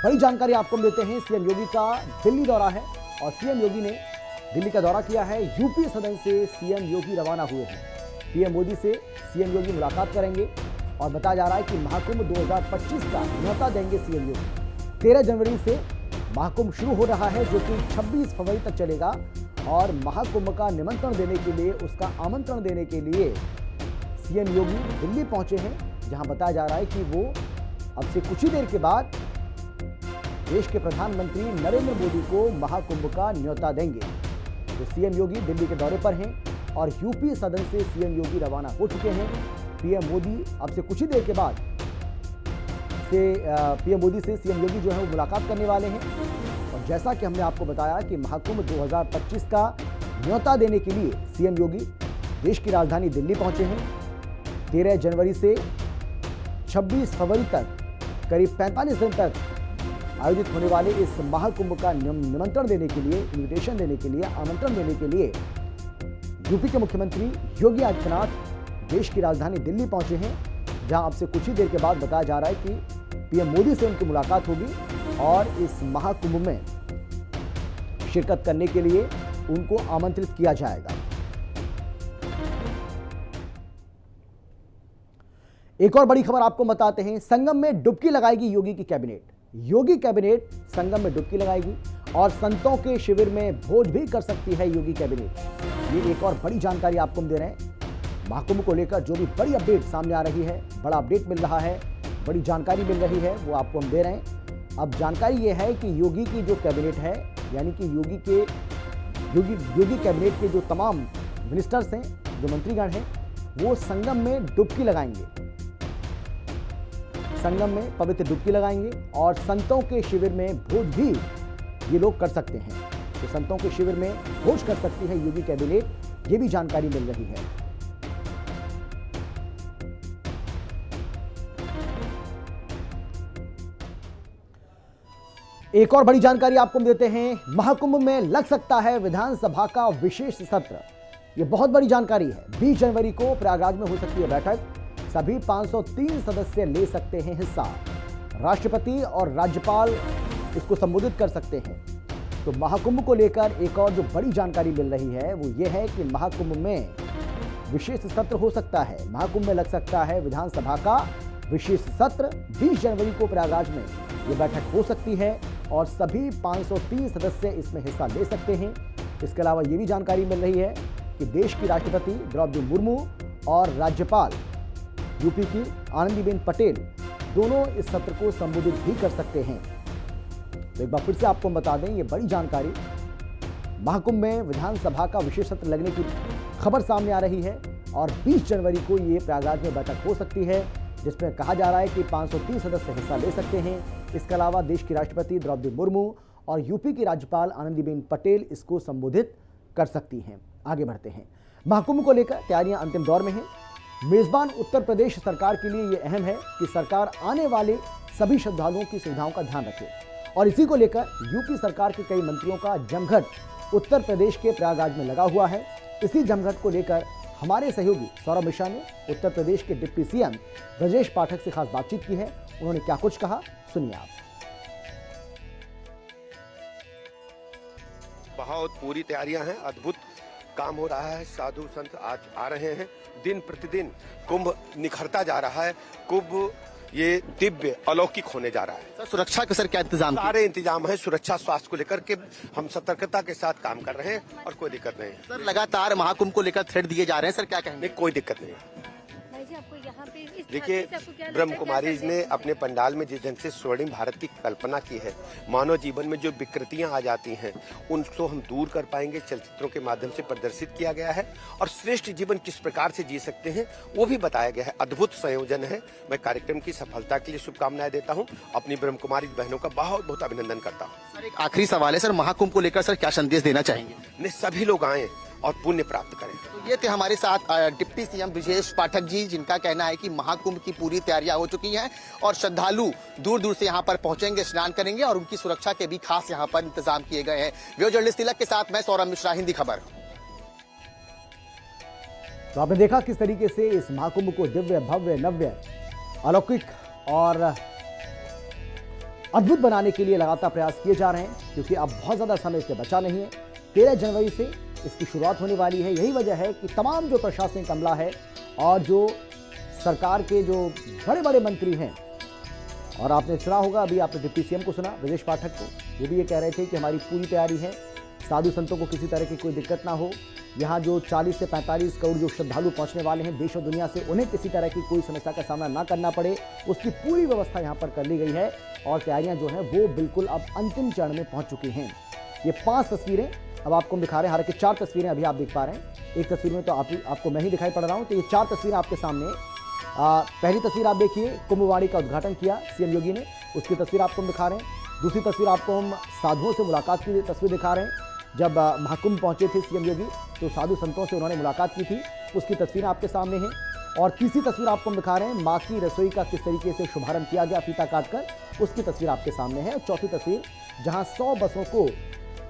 बड़ी जानकारी आपको देते हैं। सीएम योगी का दिल्ली दौरा है और सीएम योगी ने दिल्ली का दौरा किया है। यूपी सदन से सीएम योगी रवाना हुए हैं। पीएम मोदी से सीएम योगी मुलाकात करेंगे और बताया जा रहा है कि महाकुंभ 2025 का न्योता देंगे सीएम योगी। 13 जनवरी से महाकुंभ शुरू हो रहा है, जो कि 26 फरवरी तक चलेगा और महाकुंभ का निमंत्रण देने के लिए, उसका आमंत्रण देने के लिए सीएम योगी दिल्ली पहुंचे हैं, जहां बताया जा रहा है कि वो अब से कुछ ही देर के बाद देश के प्रधानमंत्री नरेंद्र मोदी को महाकुंभ का न्योता देंगे। तो सीएम योगी दिल्ली के दौरे पर हैं और यूपी सदन से सीएम योगी रवाना हो चुके हैं। पीएम मोदी अब से कुछ ही देर के बाद पीएम मोदी से सीएम योगी जो है वो मुलाकात करने वाले हैं। और जैसा कि हमने आपको बताया कि महाकुंभ 2025 का न्योता देने के लिए सीएम योगी देश की राजधानी दिल्ली पहुंचे हैं। 13 जनवरी से 26 फरवरी तक करीब 45 दिन तक आयोजित होने वाले इस महाकुंभ का निमंत्रण देने के लिए, इन्विटेशन देने के लिए, आमंत्रण देने के लिए यूपी के मुख्यमंत्री योगी आदित्यनाथ देश की राजधानी दिल्ली पहुंचे हैं, जहां अब से कुछ ही देर के बाद बताया जा रहा है कि पीएम मोदी से उनकी मुलाकात होगी और इस महाकुंभ में शिरकत करने के लिए उनको आमंत्रित किया जाएगा। एक और बड़ी खबर आपको बताते हैं। संगम में डुबकी लगाएगी योगी की कैबिनेट। योगी कैबिनेट संगम में डुबकी लगाएगी और संतों के शिविर में भोज भी कर सकती है योगी कैबिनेट। ये एक और बड़ी जानकारी आपको हम दे रहे हैं। महाकुंभ को लेकर जो भी बड़ी अपडेट सामने आ रही है, बड़ा अपडेट मिल रहा है, बड़ी जानकारी मिल रही है, वो आपको हम दे रहे हैं। अब जानकारी ये है कि योगी की जो कैबिनेट है, यानी कि योगी कैबिनेट के जो तमाम मिनिस्टर्स हैं, जो मंत्रीगण हैं, वो संगम में डुबकी लगाएंगे। संगम में पवित्र डुबकी लगाएंगे और संतों के शिविर में भोज भी ये लोग कर सकते हैं। तो संतों के शिविर में भोज कर सकती है योगी कैबिनेट, ये भी जानकारी मिल रही है। एक और बड़ी जानकारी आपको देते हैं। महाकुंभ में लग सकता है विधानसभा का विशेष सत्र। यह बहुत बड़ी जानकारी है। 20 जनवरी को प्रयागराज में हो सकती है बैठक। सभी 503 सदस्य ले सकते हैं हिस्सा। राष्ट्रपति और राज्यपाल इसको संबोधित कर सकते हैं। तो महाकुंभ को लेकर एक और जो बड़ी जानकारी मिल रही है वो ये है कि महाकुंभ में विशेष सत्र हो सकता है। महाकुंभ में लग सकता है विधानसभा का विशेष सत्र। 20 जनवरी को प्रयागराज में ये बैठक हो सकती है और सभी 503 सदस्य इसमें हिस्सा ले सकते हैं। इसके अलावा ये भी जानकारी मिल रही है कि देश की राष्ट्रपति द्रौपदी मुर्मू और राज्यपाल यूपी की आनंदीबेन पटेल दोनों इस सत्र को संबोधित भी कर सकते हैं। तो एक बार फिर से आपको बता दें, ये बड़ी जानकारी। महाकुंभ में विधानसभा का विशेष सत्र लगने की खबर सामने आ रही है और 20 जनवरी को ये प्रयागराज में बैठक हो सकती है, जिसमें कहा जा रहा है कि 530 सदस्य हिस्सा ले सकते हैं। इसके अलावा देश की राष्ट्रपति द्रौपदी मुर्मू और यूपी की राज्यपाल आनंदीबेन पटेल इसको संबोधित कर सकती हैं। आगे बढ़ते हैं। महाकुंभ को लेकर तैयारियां अंतिम दौर में हैं। मेजबान उत्तर प्रदेश सरकार के लिए यह अहम है कि सरकार आने वाले सभी श्रद्धालुओं की सुविधाओं का ध्यान रखे और इसी को लेकर यूपी सरकार के कई मंत्रियों का जमघट उत्तर प्रदेश के प्रयागराज में लगा हुआ है। इसी जमघट को लेकर हमारे सहयोगी सौरभ मिश्रा ने उत्तर प्रदेश के डिप्टी सीएम ब्रजेश पाठक से खास बातचीत की है। उन्होंने क्या कुछ कहा, सुनिए आप। बहुत पूरी तैयारियां हैं, अद्भुत काम हो रहा है। साधु संत आज आ रहे हैं। दिन प्रतिदिन कुंभ निखरता जा रहा है। कुंभ ये दिव्य अलौकिक होने जा रहा है। सर, सुरक्षा के सर क्या इंतजाम? सारे इंतजाम है। सुरक्षा स्वास्थ्य को लेकर के हम सतर्कता के साथ काम कर रहे हैं और कोई दिक्कत नहीं है। सर, लगातार महाकुंभ को लेकर थ्रेड दिए जा रहे हैं, सर क्या कहेंगे? कोई दिक्कत नहीं है। देखिए, ब्रह्म कुमारी ने अपने पंडाल में जिस ढंग से स्वर्णिम भारत की कल्पना की है, मानव जीवन में जो विकृतियां आ जाती हैं उनको हम दूर कर पाएंगे। चलचित्रों के माध्यम से प्रदर्शित किया गया है और श्रेष्ठ जीवन किस प्रकार से जी सकते हैं वो भी बताया गया है। अद्भुत संयोजन है। मैं कार्यक्रम की सफलता के लिए शुभकामनाएं देता हूँ। अपनी ब्रह्म कुमारी बहनों का बहुत बहुत अभिनंदन करता हूँ। सर, एक आखिरी सवाल है सर, महाकुंभ को लेकर सर क्या संदेश देना चाहेंगे? सभी लोग आए और पुण्य प्राप्त करें। तो ये थे हमारे साथ डिप्टी सीएम ब्रजेश पाठक जी, जिनका कहना है कि महाकुंभ की पूरी तैयारियां हो चुकी हैं और श्रद्धालु दूर दूर से यहां पर पहुंचेंगे, स्नान करेंगे और उनकी सुरक्षा के भी खास यहां पर इंतजाम किए गए हैं। वीडियो जर्नलिस्ट तिलक के साथ मैं सौरभ मिश्रा, हिंदी खबर। तो आपने देखा किस तरीके से इस महाकुंभ को दिव्य, भव्य, नव्य, अलौकिक और अद्भुत बनाने के लिए लगातार प्रयास किए जा रहे हैं, क्योंकि अब बहुत ज़्यादा समय इससे बचा नहीं है। 13 जनवरी से इसकी शुरुआत होने वाली है। यही वजह है कि तमाम जो प्रशासनिक अमला है और जो सरकार के जो बड़े बड़े मंत्री हैं, और आपने सुना होगा, अभी आपने डिप्टी सीएम को सुना, ब्रजेश पाठक को, वो भी ये कह रहे थे कि हमारी पूरी तैयारी है, साधु संतों को किसी तरह की कोई दिक्कत ना हो। यहाँ जो 40 से 45 करोड़ जो श्रद्धालु पहुँचने वाले हैं देश और दुनिया से, उन्हें किसी तरह की कोई समस्या का सामना ना करना पड़े, उसकी पूरी व्यवस्था यहाँ पर कर ली गई है। और तैयारियाँ जो हैं वो बिल्कुल अब अंतिम चरण में पहुँच चुकी हैं। ये 5 तस्वीरें अब आपको दिखा रहे हैं, हालांकि 4 तस्वीरें अभी आप देख पा रहे हैं। एक तस्वीर में तो आपको मैं ही दिखाई पड़ रहा हूँ, तो ये 4 तस्वीरें आपके सामने। पहली तस्वीर आप देखिए, कुंभवाणी का उद्घाटन किया सीएम योगी ने, उसकी तस्वीर आपको हम दिखा रहे हैं। दूसरी तस्वीर आपको हम साधुओं से मुलाकात की तस्वीर दिखा रहे हैं। जब महाकुंभ पहुंचे थे सीएम योगी तो साधु संतों से उन्होंने मुलाकात की थी, उसकी तस्वीर आपके सामने है। और तीसरी तस्वीर आपको हम दिखा रहे हैं, माँ की रसोई का किस तरीके से शुभारंभ किया गया फीता काटकर, उसकी तस्वीर आपके सामने है। और चौथी तस्वीर जहाँ 100 बसों को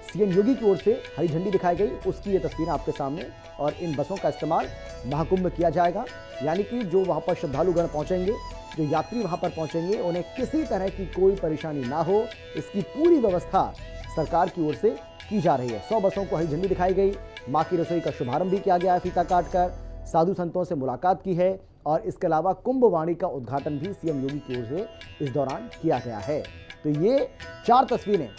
सीएम योगी की ओर से हरी झंडी दिखाई गई, उसकी ये तस्वीर आपके सामने। और इन बसों का इस्तेमाल महाकुंभ में किया जाएगा, यानी कि जो वहाँ पर श्रद्धालुगण पहुँचेंगे, जो यात्री वहाँ पर पहुँचेंगे, उन्हें किसी तरह की कोई परेशानी ना हो, इसकी पूरी व्यवस्था सरकार की ओर से की जा रही है। 100 बसों को हरी झंडी दिखाई गई, माँ की रसोई का शुभारंभ भी किया गया है फीता काटकर, साधु संतों से मुलाकात की है, और इसके अलावा कुंभवाणी का उद्घाटन भी सीएम योगी की ओर से इस दौरान किया गया है। तो ये 4 तस्वीरें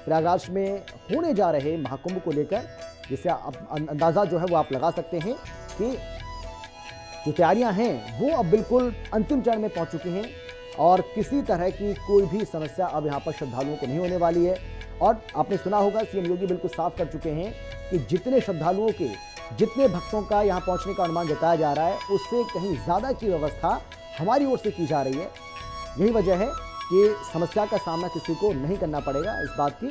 प्रयागराज में होने जा रहे महाकुंभ को लेकर, जिससे अंदाजा जो है वो आप लगा सकते हैं कि जो तैयारियां हैं वो अब बिल्कुल अंतिम चरण में पहुंच चुकी हैं, और किसी तरह की कोई भी समस्या अब यहाँ पर श्रद्धालुओं को नहीं होने वाली है। और आपने सुना होगा, सीएम योगी बिल्कुल साफ कर चुके हैं कि जितने श्रद्धालुओं के, जितने भक्तों का यहाँ पहुँचने का अनुमान जताया जा रहा है, उससे कहीं ज़्यादा की व्यवस्था हमारी ओर से की जा रही है। यही वजह है कि समस्या का सामना किसी को नहीं करना पड़ेगा, इस बात की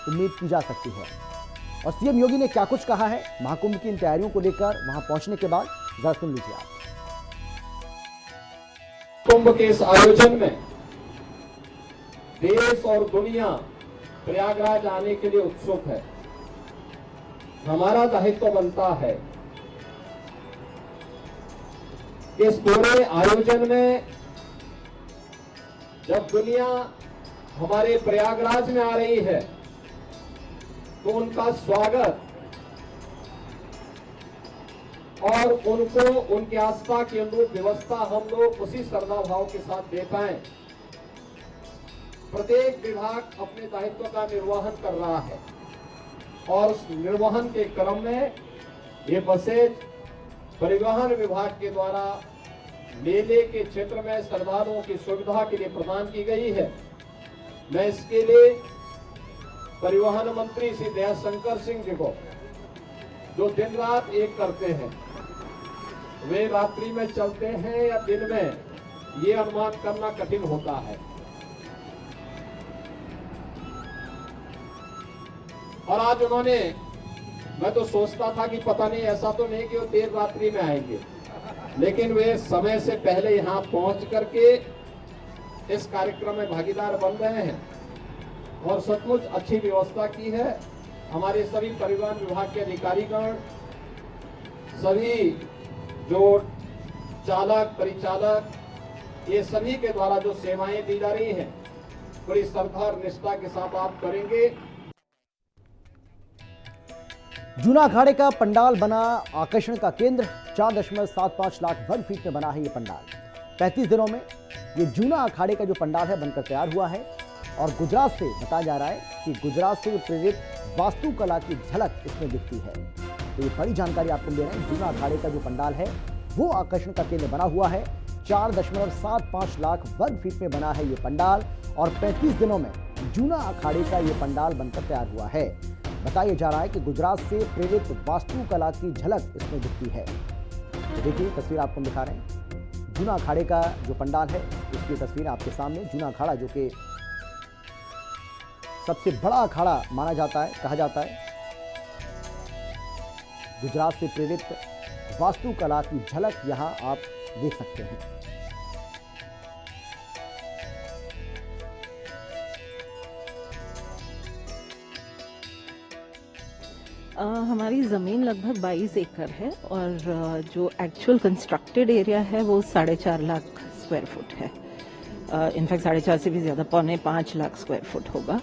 उम्मीद की जा सकती है। और सीएम योगी ने क्या कुछ कहा है महाकुंभ की इन तैयारियों को लेकर वहां पहुंचने के बाद, जरा सुन लीजिए आप। कुंभ के इस आयोजन में देश और दुनिया प्रयागराज आने के लिए उत्सुक है। हमारा दायित्व बनता है इस पूरे आयोजन में, जब दुनिया हमारे प्रयागराज में आ रही है तो उनका स्वागत और उनको उनकी आस्था के अनुरूप व्यवस्था हम लोग उसी श्रद्धा भाव के साथ दे पाए। प्रत्येक विभाग अपने दायित्व का निर्वहन कर रहा है, और उस निर्वहन के क्रम में ये बसें परिवहन विभाग के द्वारा मेले के क्षेत्र में श्रद्धालुओं की सुविधा के लिए प्रदान की गई है। मैं इसके लिए परिवहन मंत्री श्री दयाशंकर सिंह जी को, जो दिन रात एक करते हैं, वे रात्रि में चलते हैं या दिन में, ये अनुमान करना कठिन होता है। और आज उन्होंने, मैं तो सोचता था कि पता नहीं, ऐसा तो नहीं कि वो देर रात्रि में आएंगे, लेकिन वे समय से पहले यहाँ पहुंच करके इस कार्यक्रम में भागीदार बन रहे हैं, और सचमुच अच्छी व्यवस्था की है। हमारे सभी परिवहन विभाग के अधिकारीगण, सभी जो चालक परिचालक, ये सभी के द्वारा जो सेवाएं दी जा रही हैं, बड़ी श्रद्धा और निष्ठा के साथ आप करेंगे। जूना अखाड़े का पंडाल बना आकर्षण का केंद्र। 4.75 लाख वर्ग फीट में बना है ये पंडाल। 35 दिनों में ये जूना अखाड़े का जो पंडाल है बनकर तैयार हुआ है, और गुजरात से बताया जा रहा है कि गुजरात से प्रेरित वास्तुकला की झलक इसमें दिखती है। तो ये बड़ी जानकारी आपको दे रहे हैं। जूना अखाड़े का जो पंडाल है वो आकर्षण का केंद्र बना हुआ है। 4.75 लाख वर्ग फीट में बना है ये पंडाल, और 35 दिनों में जूना अखाड़े का ये पंडाल बनकर तैयार हुआ है। बताया जा रहा है कि गुजरात से प्रेरित वास्तुकला की झलक इसमें दिखती है। तो देखिए, तस्वीर आपको दिखा रहे हैं। जूना अखाड़े का जो पंडाल है उसकी तस्वीर आपके सामने। जूना अखाड़ा जो कि सबसे बड़ा अखाड़ा माना जाता है, कहा जाता है, गुजरात से प्रेरित वास्तुकला की झलक यहां आप देख सकते हैं। हमारी ज़मीन लगभग 22 एकड़ है, और जो एक्चुअल कंस्ट्रक्टेड एरिया है वो 4.5 लाख स्क्वायर फुट है। इनफैक्ट 4.5 से भी ज़्यादा, 4.25 लाख स्क्वायर फुट होगा।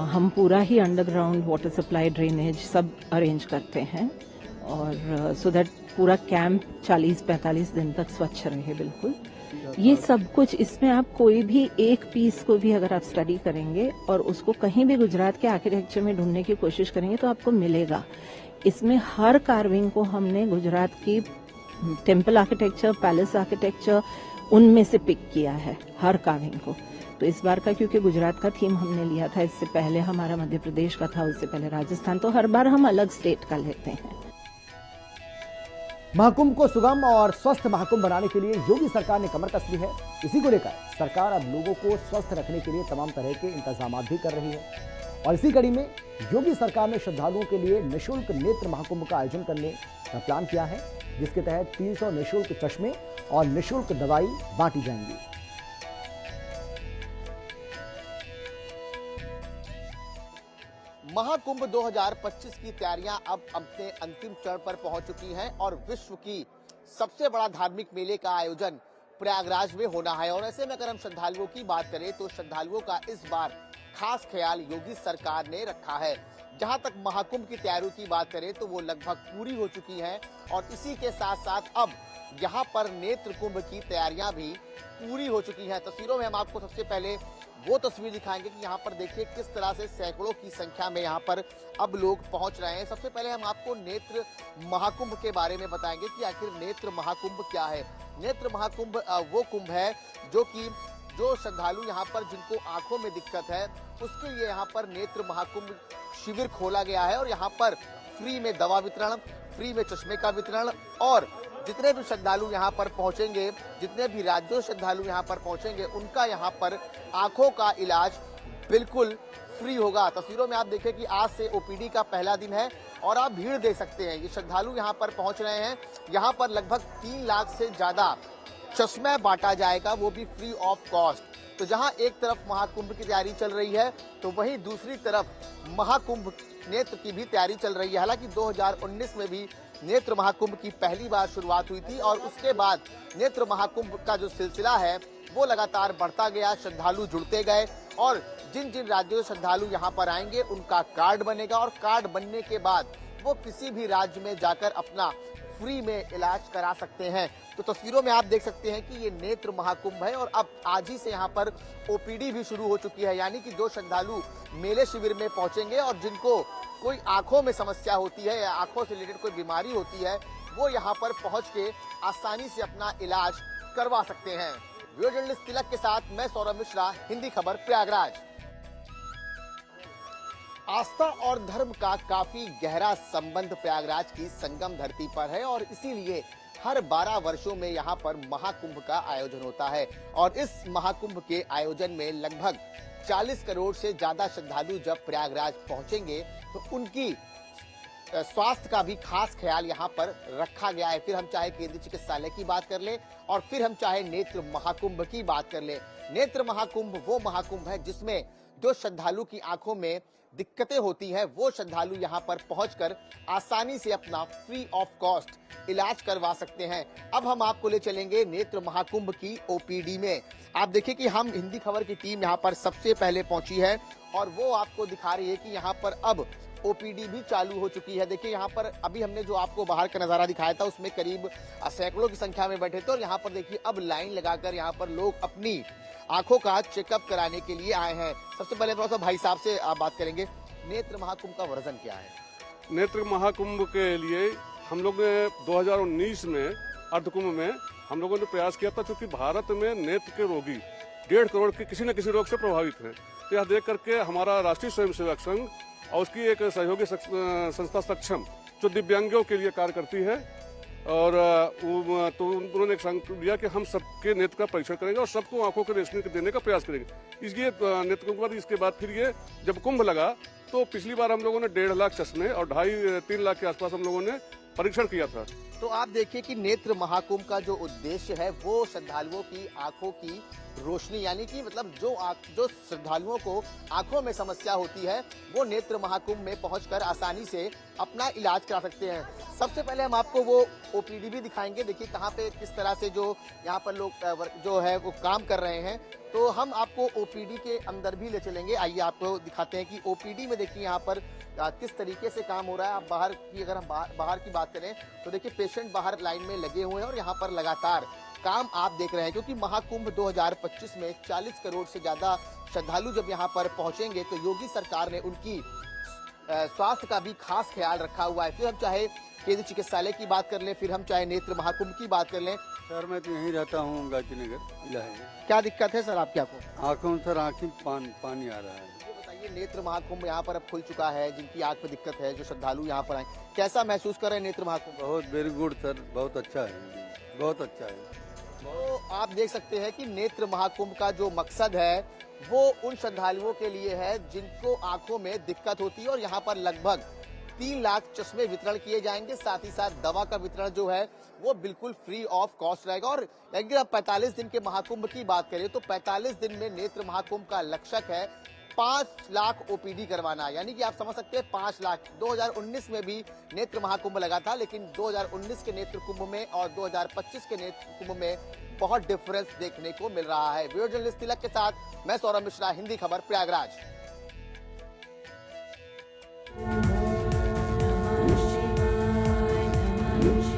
हम पूरा ही अंडरग्राउंड वाटर सप्लाई, ड्रेनेज सब अरेंज करते हैं और सो दैट पूरा कैंप 40-45 दिन तक स्वच्छ रहे बिल्कुल। ये सब कुछ इसमें आप कोई भी एक पीस को भी अगर आप स्टडी करेंगे और उसको कहीं भी गुजरात के आर्किटेक्चर में ढूंढने की कोशिश करेंगे तो आपको मिलेगा। इसमें हर कार्विंग को हमने गुजरात की टेम्पल आर्किटेक्चर, पैलेस आर्किटेक्चर, उनमें से पिक किया है हर कार्विंग को। तो इस बार का क्योंकि गुजरात का थीम हमने लिया था, इससे पहले हमारा मध्य प्रदेश का था, उससे पहले राजस्थान, तो हर बार हम अलग स्टेट का लेते हैं। महाकुंभ को सुगम और स्वस्थ महाकुंभ बनाने के लिए योगी सरकार ने कमर कस ली है। इसी को लेकर सरकार अब लोगों को स्वस्थ रखने के लिए तमाम तरह के इंतजाम भी कर रही है और इसी कड़ी में योगी सरकार ने श्रद्धालुओं के लिए निःशुल्क नेत्र महाकुंभ का आयोजन करने का प्लान किया है, जिसके तहत 300 निःशुल्क चश्मे और निःशुल्क दवाई बांटी जाएंगी। महाकुंभ 2025 की तैयारियां अब अपने अंतिम चरण पर पहुंच चुकी हैं और विश्व की सबसे बड़ा धार्मिक मेले का आयोजन प्रयागराज में होना है। और ऐसे में अगर हम श्रद्धालुओं की बात करें तो श्रद्धालुओं का इस बार खास ख्याल योगी सरकार ने रखा है। जहां तक महाकुंभ की तैयारियों की बात करें तो वो लगभग पूरी हो चुकी है और इसी के साथ साथ अब यहाँ पर नेत्र कुंभ की तैयारियां भी पूरी हो चुकी हैं। तस्वीरों में हम आपको सबसे पहले वो तस्वीर दिखाएंगे कि यहाँ पर देखिए किस तरह से सैकड़ों की संख्या में यहाँ पर अब लोग पहुंच रहे हैं। सबसे पहले हम आपको नेत्र महाकुंभ के बारे में बताएंगे कि आखिर नेत्र महाकुंभ क्या है। नेत्र महाकुंभ वो कुंभ है जो श्रद्धालु यहाँ पर जिनको आंखों में दिक्कत है उसके लिए यहाँ पर नेत्र महाकुंभ शिविर खोला गया है और यहाँ पर फ्री में दवा वितरण, फ्री में चश्मे का वितरण और जितने भी श्रद्धालु यहाँ पर पहुंचेंगे, जितने भी राज्यों श्रद्धालु यहाँ पर पहुंचेंगे, उनका यहाँ पर आंखों का इलाज बिल्कुल फ्री होगा। तस्वीरों में आप देखें कि आज से ओपीडी का पहला दिन है और आप भीड़ देख सकते हैं। ये श्रद्धालु यहाँ पर पहुंच रहे हैं। यहाँ पर लगभग 3 लाख से ज्यादा चश्मा बांटा जाएगा, वो भी फ्री ऑफ कॉस्ट। तो जहां एक तरफ महाकुंभ की तैयारी चल रही है तो वहीं दूसरी तरफ महाकुंभ नेत्र की भी तैयारी चल रही है। हालांकि 2019 में भी नेत्र महाकुंभ की पहली बार शुरुआत हुई थी और उसके बाद नेत्र महाकुंभ का जो सिलसिला है वो लगातार बढ़ता गया, श्रद्धालु जुड़ते गए और जिन जिन राज्यों से श्रद्धालु यहाँ पर आएंगे उनका कार्ड बनेगा और कार्ड बनने के बाद वो किसी भी राज्य में जाकर अपना फ्री में इलाज करा सकते हैं। तो तस्वीरों में आप देख सकते हैं कि ये नेत्र महाकुंभ है और अब आज ही से यहाँ पर ओपीडी भी शुरू हो चुकी है, यानी कि जो श्रद्धालु मेले शिविर में पहुंचेंगे और जिनको कोई आंखों में समस्या होती है या आंखों से रिलेटेड कोई बीमारी होती है वो यहाँ पर पहुंच के आसानी से अपना इलाज करवा सकते हैं। वीडियो जर्नलिस्ट तिलक के साथ मैं सौरभ मिश्रा, हिंदी खबर, प्रयागराज। आस्था और धर्म का काफी गहरा संबंध प्रयागराज की संगम धरती पर है और इसीलिए हर 12 वर्षों में यहाँ पर महाकुंभ का आयोजन होता है और इस महाकुंभ के आयोजन में लगभग 40 करोड़ से ज्यादा श्रद्धालु जब प्रयागराज पहुंचेंगे तो उनकी स्वास्थ्य का भी खास ख्याल यहाँ पर रखा गया है। फिर हम चाहे केंद्रीय चिकित्सालय की बात कर ले और फिर हम चाहे नेत्र महाकुंभ की बात कर ले। नेत्र महाकुंभ वो महाकुंभ है जिसमें जो श्रद्धालु की आंखों में दिक्कतें होती हैं वो श्रद्धालु यहाँ पर पहुंचकर आसानी से अपना फ्री ऑफ कॉस्ट इलाज करवा सकते हैं। अब हम आपको ले चलेंगे नेत्र महाकुंभ की ओपीडी में। आप देखिए कि हम हिंदी खबर की टीम यहाँ पर सबसे पहले पहुंची है और वो आपको दिखा रही है कि यहाँ पर अब ओपीडी भी चालू हो चुकी है। देखिए यहाँ पर अभी हमने जो आपको बाहर का नजारा दिखाया था उसमें करीब सैकड़ों की संख्या में बैठे थे और यहाँ पर देखिए अब लाइन लगाकर यहाँ पर लोग अपनी आंखों का चेकअप कराने के लिए आए हैं। सबसे पहले थोड़ा सा भाई साहब से आप बात करेंगे, नेत्र महाकुंभ का वर्जन क्या है? नेत्र महाकुंभ के लिए हम लोग ने 2019 में अर्धकुंभ में हम लोगों ने प्रयास किया था, क्योंकि भारत में नेत्र के रोगी 1.5 करोड़ के किसी न किसी रोग से प्रभावित हैं। तो यह देख करके हमारा राष्ट्रीय स्वयंसेवक संघ और उसकी एक सहयोगी संस्था सक्षम जो दिव्यांगों के लिए कार्य करती है और तो उन्होंने एक संकल्प लिया कि हम सबके नेत्र का परीक्षण करेंगे और सबको आंखों के रोशनी देने का प्रयास करेंगे। इसलिए नेत्र कुंभ, इसके बाद फिर ये जब कुंभ लगा तो पिछली बार हम लोगों ने 1.5 लाख चश्मे और 2.5-3 लाख के आसपास हम लोगों ने परीक्षण किया था। तो आप देखिए कि नेत्र महाकुंभ का जो उद्देश्य है वो श्रद्धालुओं की आंखों की रोशनी, यानी कि मतलब जो श्रद्धालुओं को आंखों में समस्या होती है वो नेत्र महाकुंभ में पहुंचकर आसानी से अपना इलाज करा सकते हैं। सबसे पहले हम आपको वो ओपीडी भी दिखाएंगे। देखिए कहाँ पे किस तरह से जो यहाँ पर लोग जो है वो काम कर रहे हैं। तो हम आपको ओपीडी के अंदर भी ले चलेंगे। आइए आपको दिखाते हैं कि ओपीडी में देखिए यहाँ पर किस तरीके से काम हो रहा है। आप बाहर की अगर हम बाहर की बात करें तो देखिए पेशेंट बाहर लाइन में लगे हुए हैं और यहाँ पर लगातार काम आप देख रहे हैं, क्योंकि महाकुंभ 2025 में 40 करोड़ से ज्यादा श्रद्धालु जब यहाँ पर पहुंचेंगे तो योगी सरकार ने उनकी स्वास्थ्य का भी खास ख्याल रखा हुआ है। फिर हम चाहे केंद्रीय चिकित्सालय की बात कर लें, फिर हम चाहे नेत्र महाकुंभ की बात कर लें। सर मैं तो यहीं रहता हूँ गाजीनगर इलाहाबाद। क्या दिक्कत है सर आपकी आंखों? आंखों सर आंखी पानी आ रहा है। ये बताइए, नेत्र महाकुंभ यहाँ पर अब खुल चुका है, जिनकी आंख में दिक्कत है, जो श्रद्धालु यहाँ पर आए, कैसा महसूस कर रहे हैं नेत्र महाकुंभ? बहुत वेरी गुड सर, बहुत अच्छा है, बहुत अच्छा है। तो आप देख सकते हैं कि नेत्र महाकुंभ का जो मकसद है वो उन श्रद्धालुओं के लिए है जिनको आंखों में दिक्कत होती है, और यहाँ पर लगभग 3 लाख चश्मे वितरण किए जाएंगे। साथ ही साथ दवा का वितरण जो है वो बिल्कुल फ्री ऑफ कॉस्ट रहेगा। और अगर आप 45 दिन के महाकुंभ की बात करें तो 45 दिन में नेत्र महाकुंभ का लक्ष्य है 5 लाख ओपीडी करवाना, यानी कि आप समझ सकते हैं 5 लाख। 2019 में भी नेत्र महाकुंभ लगा था, लेकिन 2019 के नेत्र कुंभ में और 2025 के नेत्र कुंभ में बहुत डिफरेंस देखने को मिल रहा है। वीडियो जर्नलिस्ट तिलक के साथ मैं सौरभ मिश्रा, हिंदी खबर, Prayagraj. Namah Shivaya, Namah Shivaya.